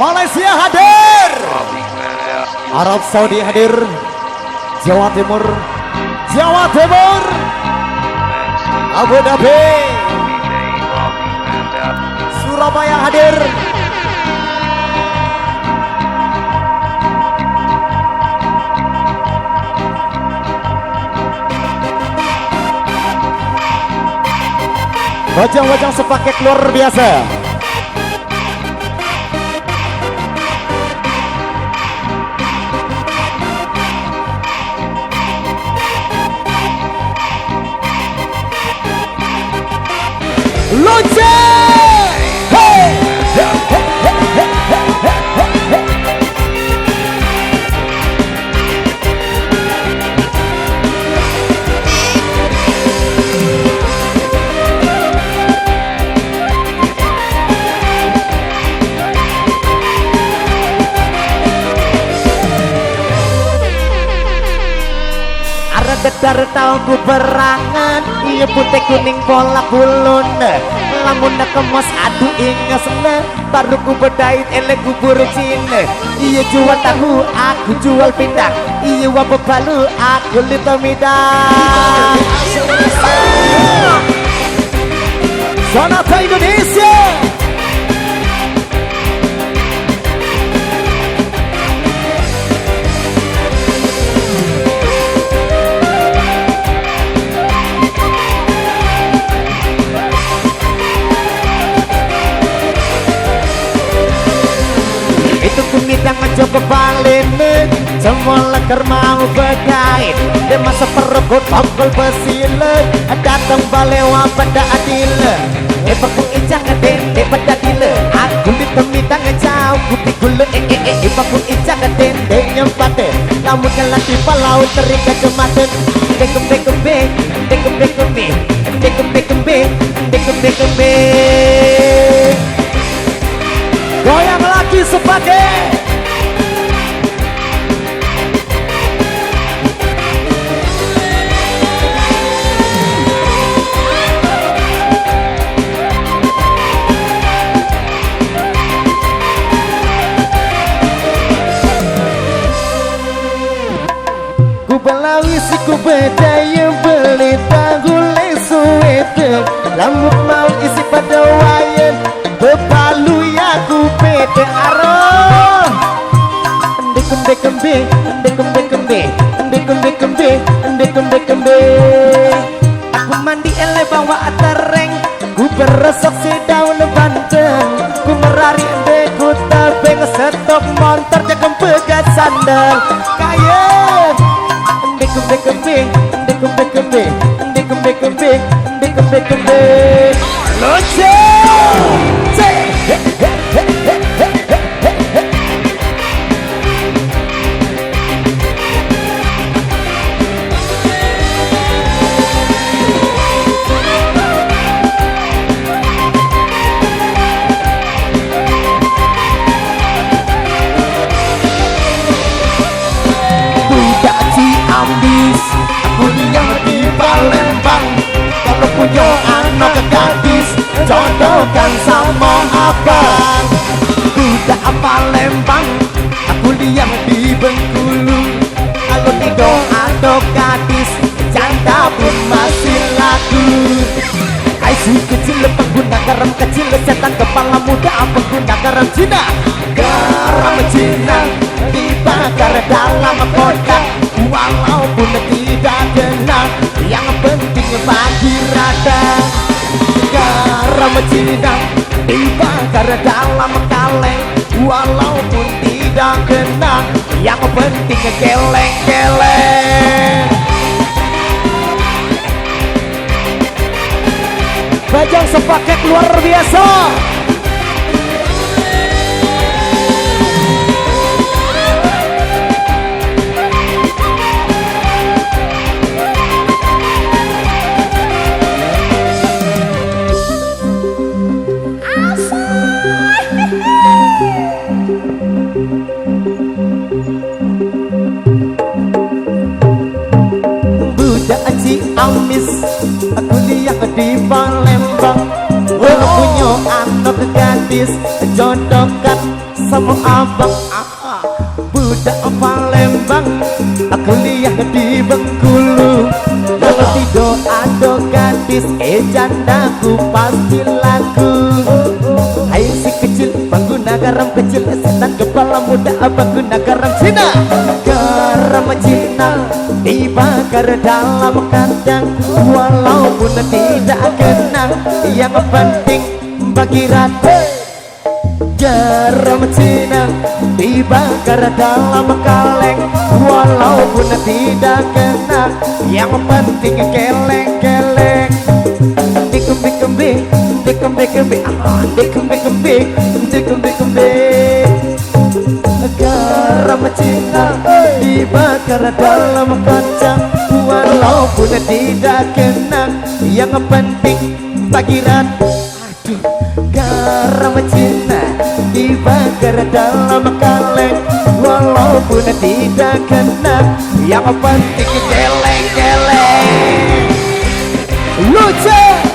Malaysia hadir, Arab Saudi hadir, Jawa Timur, Abu Dhabi, Surabaya hadir. Wajang-wajang sepaket luar biasa. Lonceng! Hey! Gedar tahu berangan, iya putih kuning pola bulun. Lamun kemos adu ingesne, baru ku bedait elek kubur cine. Iya jual tahu, aku jual pindang. Iya wabu balu, aku lito midang. Sonata Indonesia. Kumidang aja kebalen, semua leker mau berkait. Dia masa perut tongkol besilen, datang balewa pada adil. Pakung ijang ngeden, pada dile. Aku ditemidang jauh, putih gule. Pakung ijang ngeden, nyempate. Lamun jalan di palau terikat jematen. Kembe. Goyang lagi sebagai ku belawi si ku bedaya beli tahu lesuete lamut mau isi pada wayan bepalu ya ku pete aro kembe aku mandi ele bawa tereng ku beresok si daun banteng ku merari ku tabeng stop motor jakem pegat sandal kaya kembe lonceng. Budak Ciamis, kuliah di Palembang. Kalau punya anak gadis, jodohkan sama abang. Budak Palembang, kuliah di Bengkulu. Kalau tidur anak gadis, janda pun masih laku. Kaisi kecil pengguna garam kecil, setan kepala muda pengguna garam Cina. Garam Cina dibakar dalam kotak, walaupun tidak kenal, yang penting bagi rada. Garam Cina dibakar dalam kaleng, walaupun tidak kenal, yang penting geleng-geleng. Bajang sepaket luar biasa. Ciamis, aku lihat di Palembang. Punya anak gadis, jodohkan sama abang budak Palembang, aku lihat di Bengkulu. Kalau tidur ada gadis jandaku pasti laku. Hai si kecil pengguna garam kecil, setan kepala muda pengguna garam Cina. Garam Cina dibakar dalam kandang, walaupun tidak kena, yang penting bagi rata. Garam Cina dibakar dalam kaleng, walaupun tidak kena, yang penting keleng-keleng. Dikembe-kembe, dikembe-kembe, dikembe-kembe, dikembe-kembe. Garam Cina dibakar dalam kacang, walaupun tidak kena, yang penting bagi rata. Garam Cina dibakar dalam kaleng, walaupun tidak kena, yang penting geleng-geleng. Lucu.